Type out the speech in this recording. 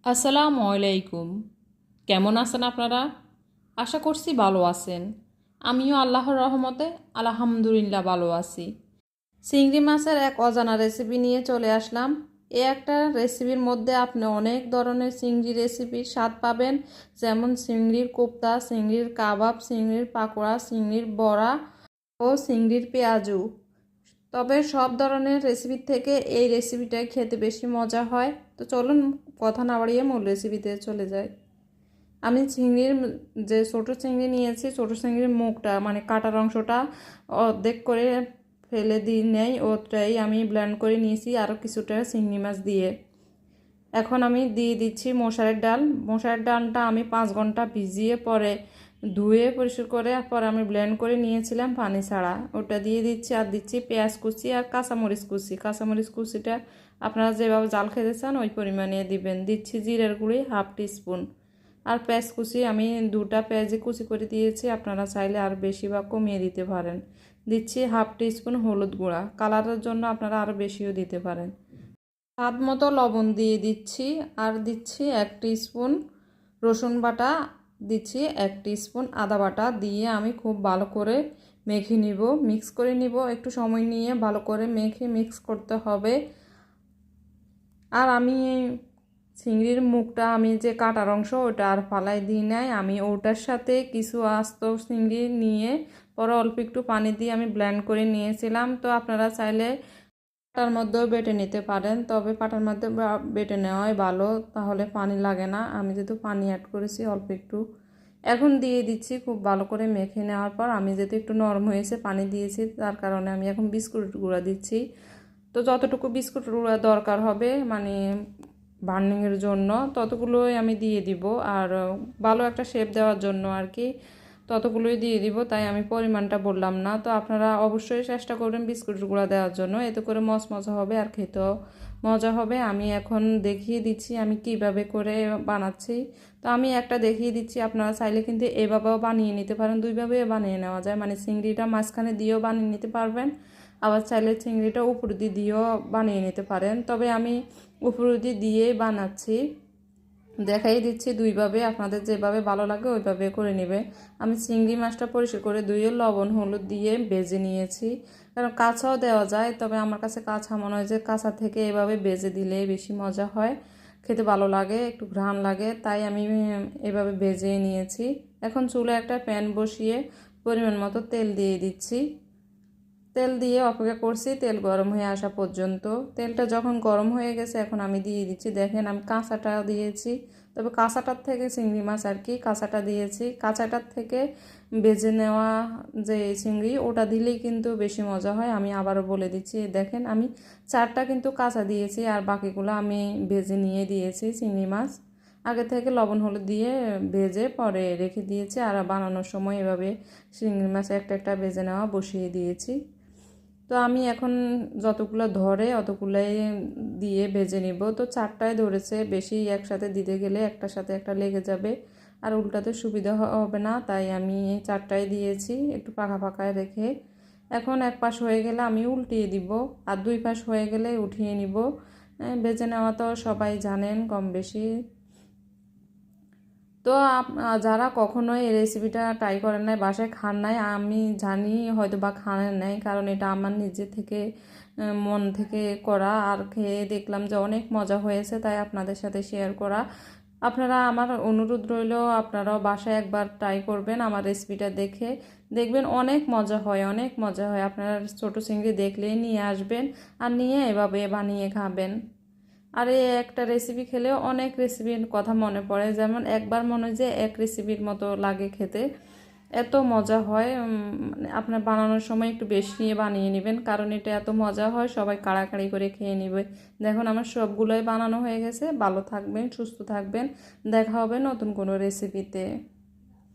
আসসালামু আলাইকুম। কেমন আছেন আপনারা? আশা করছি ভালো আছেন। আমিও আল্লাহর রহমতে আলহামদুলিল্লাহ ভালো আছি। চিংড়ি মাছের এক অজানা রেসিপি নিয়ে চলে আসলাম। একটা রেসিপির মধ্যে আপনি অনেক ধরনের চিংড়ি রেসিপির স্বাদ পাবেন, যেমন চিংড়ির কোপ্তা, চিংড়ির কাবাব, চিংড়ির পাকোড়া, চিংড়ির বড়া ও চিংড়ির পেঁয়াজু। তবে সব ধরনের রেসিপির থেকে এই রেসিপিটাই খেতে বেশি মজা হয়। তো চলুন কথা না বাড়িয়ে মূল রেসিপিতে চলে যাই। আমি চিংড়ির যে ছোটো চিংড়ি নিয়েছি, ছোটো চিংড়ির মুখটা মানে কাটার অংশটা অর্ধেক করে ফেলে দিই নেই, ওটাই আমি ব্লেন্ড করে নিয়েছি আরও কিছুটা চিংড়ি মাছ দিয়ে। এখন আমি দিয়ে দিচ্ছি মশারের ডাল। মশারের ডালটা আমি 5 ঘন্টা ভিজিয়ে পরে ধুয়ে পরিষ্কার করে পরে আমি ব্লেন্ড করে নিয়েছিলাম পানি ছাড়া, ওটা দিয়ে দিচ্ছি। আর দিচ্ছি পেঁয়াজ কুচি আর কাঁচামরিচ কুচি। কাঁচামরিচ কুচিটা আপনারা যেভাবে জাল খেতে চান ওই পরিমাণে দিবেন। দিচ্ছি জিরের গুঁড়ি 1/2 টিস্পুন। আর পেঁয়াজ কুচি আমি 2টা পেঁয়াজি কুচি করে দিয়েছি, আপনারা চাইলে আর বেশি বা কমিয়ে দিতে পারেন। দিচ্ছি 1/2 টিস্পুন হলুদ গুঁড়া, কালারের জন্য আপনারা আরও বেশিও দিতে পারেন। স্বাদ মতো লবণ দিয়ে দিচ্ছি। আর দিচ্ছি 1 টিস্পুন রসুন বাটা, দিচ্ছি 1 টিস্পুন আদা বাটা দিয়ে আমি খুব ভালো করে মেখে নিব, মিক্স করে নিব। একটু সময় নিয়ে ভালো করে মেখে মিক্স করতে হবে। আর আমি চিংড়ির মুখটা আমি যে কাটার অংশ ওটা আর ফালাই দিই নাই, আমি ওটার সাথে কিছু আস্ত চিংড়ি নিয়ে পরে অল্প একটু পানি দিয়ে আমি ব্লেন্ড করে নিয়েছিলাম। তো আপনারা চাইলে পাটার মধ্যেও বেটে নিতে পারেন, তবে পাটার মধ্যে বেটে নেওয়াই ভালো, তাহলে পানি লাগে না। আমি যেহেতু পানি অ্যাড করেছি অল্প একটু, এখন দিয়ে দিচ্ছি। খুব ভালো করে মেখে নেওয়ার পর আমি যেহেতু একটু নরম হয়েছে পানি দিয়েছি, তার কারণে আমি এখন বিস্কুট গুঁড়া দিচ্ছি। তো যতটুকু বিস্কুট গুঁড়া দরকার হবে মানে বার্নিংয়ের জন্য ততগুলোই আমি দিয়ে দিব, আর ভালো একটা শেপ দেওয়ার জন্য আর কি ততগুলোই দিয়ে দিব, তাই আমি পরিমাণটা বললাম না। তো আপনারা অবশ্যই চেষ্টা করবেন বিস্কুট গুঁড়া দেওয়ার জন্য, এতে করে মজা হবে আর খেতেও মজা হবে। আমি এখন দেখিয়ে দিচ্ছি আমি কিভাবে করে বানাচ্ছি। তো আমি একটা দেখিয়ে দিচ্ছি, আপনারা চাইলে কিন্তু এভাবেও বানিয়ে নিতে পারেন, দুইভাবেও বানিয়ে নেওয়া যায়। মানে চিংড়িটা মাঝখানে দিয়েও বানিয়ে নিতে পারবেন, আবার চাইলে চিংড়িটা উপর দিয়েও বানিয়ে নিতে পারেন। তবে আমি উপর দিয়েই বানাচ্ছি, দেখাই দিচ্ছি দুইভাবে, আপনাদের যেভাবে ভালো লাগে ওইভাবে করে নেবে। আমি চিংড়ি মাছটা পরিষ্কার করে ধুয়ে লবণ হলুদ দিয়ে ভেজে নিয়েছি, কারণ কাঁচাও দেওয়া যায়, তবে আমার কাছে কাঁচা মনে হয় যে কাঁচা থেকে এভাবে ভেজে দিলে বেশি মজা হয়, খেতে ভালো লাগে, একটু ঘ্রাণ লাগে, তাই আমি এভাবে ভেজে নিয়েছি। এখন চুলে একটা প্যান বসিয়ে পরিমাণ মতো তেল দিয়ে দিচ্ছি। তেল দিয়ে অপেক্ষা করছি তেল গরম হয়ে আসা পর্যন্ত। তেলটা যখন গরম হয়ে গেছে এখন আমি দিয়ে দিচ্ছি, দেখেন আমি কাঁচাটা দিয়েছি, তবে কাঁচাটার থেকে চিংড়ি মাছ আর কি কাঁচাটা দিয়েছি। কাঁচাটার থেকে ভেজে নেওয়া যে চিংড়ি ওটা দিলেই কিন্তু বেশি মজা হয়। আমি আবারও বলে দিচ্ছি, দেখেন আমি 4টা কিন্তু কাঁচা দিয়েছি আর বাকিগুলো আমি ভেজে নিয়ে দিয়েছি। চিংড়ি মাছ আগে থেকে লবণ হলুদ দিয়ে ভেজে পরে রেখে দিয়েছি, আর বানানোর সময় এভাবে চিংড়ি মাছ একটা একটা ভেজে নেওয়া বসিয়ে দিয়েছি। তো আমি এখন যতগুলো ধরে অতগুলাই দিয়ে ভেজে নিব। তো 4টায় ধরেছে, বেশি একসাথে দিতে গেলে একটার সাথে একটা লেগে যাবে আর উল্টাতে সুবিধা হবে না, তাই আমি 4টায় দিয়েছি একটু পাকা পাকায় রেখে। এখন এক পাশ হয়ে গেলে আমি উল্টিয়ে দিব, আর 2 পাশ হয়ে গেলে উঠিয়ে নিব। ভেজে নেওয়া তো সবাই জানেন কম বেশি। তো যারা কখনোই এই রেসিপিটা ট্রাই করেন নাই, বাসায় খান নাই, আমি জানি হয়তো বা খান নাই, কারণ এটা আমার নিজে থেকে মন থেকে করা, আর খেয়ে দেখলাম যে অনেক মজা হয়েছে, তাই আপনাদের সাথে শেয়ার করা। আপনারা আমার অনুরোধ রইল আপনারাও বাসায় একবার ট্রাই করবেন আমার রেসিপিটা দেখে, দেখবেন অনেক মজা হয়, অনেক মজা হয়। আপনারা ছোটো চিংড়ি দেখলেই নিয়ে আসবেন আর নিয়ে এভাবে বানিয়ে খাবেন। আর এই একটা রেসিপি খেলেও অনেক রেসিপির কথা মনে পড়ে, যেমন একবার মনে হয় যে এক রেসিপির মতো লাগে খেতে, এত মজা হয়। আপনার বানানোর সময় একটু বেশি বানিয়ে নেবেন, কারণ এটা এত মজা হয় সবাই কাড়াকাড়ি করে খেয়ে নেবে। দেখুন আমার সবগুলোই বানানো হয়ে গেছে। ভালো থাকবেন, সুস্থ থাকবেন, দেখা হবে নতুন কোনো রেসিপিতে।